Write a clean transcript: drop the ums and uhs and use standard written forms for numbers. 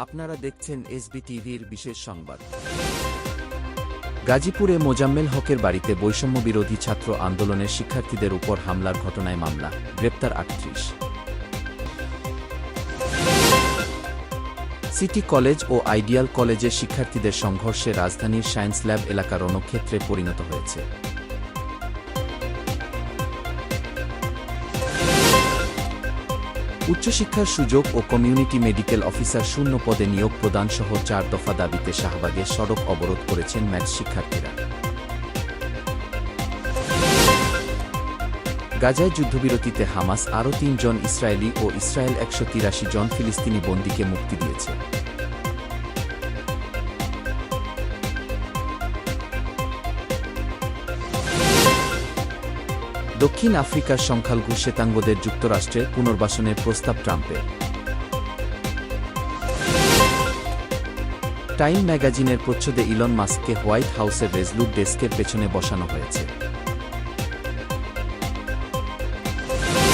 আপনারা দেখছেন এসবি টিভির বিশেষ সংবাদ। গাজীপুরে মোজাম্মেল হকের বাড়িতে বৈষম্যবিরোধী ছাত্র আন্দোলনের শিক্ষার্থীদের উপর হামলার ঘটনায় মামলা, গ্রেপ্তার ৩৮। সিটি কলেজ ও আইডিয়াল কলেজের শিক্ষার্থীদের সংঘর্ষে রাজধানীর সায়েন্স ল্যাব এলাকা রণক্ষেত্রে পরিণত হয়েছে। উচ্চশিক্ষার সুযোগ ও কমিউনিটি মেডিকেল অফিসার শূন্য পদে নিয়োগ প্রদানসহ ৪ দফা দাবিতে শাহবাগে সড়ক অবরোধ করেছেন ম্যাথস শিক্ষার্থীরা। গাজায় যুদ্ধবিরতিতে হামাস আরও ৩ জন ইসরায়েলি ও ইসরায়েল ১৮৩ জন ফিলিস্তিনি বন্দীকে মুক্তি দিয়েছে। দক্ষিণ আফ্রিকার সংখ্যালঘু শ্বেতাঙ্গদের যুক্তরাষ্ট্রে পুনর্বাসনের প্রস্তাব ট্রাম্পের। টাইম ম্যাগাজিনের প্রচ্ছদে ইলন মাস্ককে হোয়াইট হাউসের রেজলুট ডেস্কের পেছনে বসানো হয়েছে।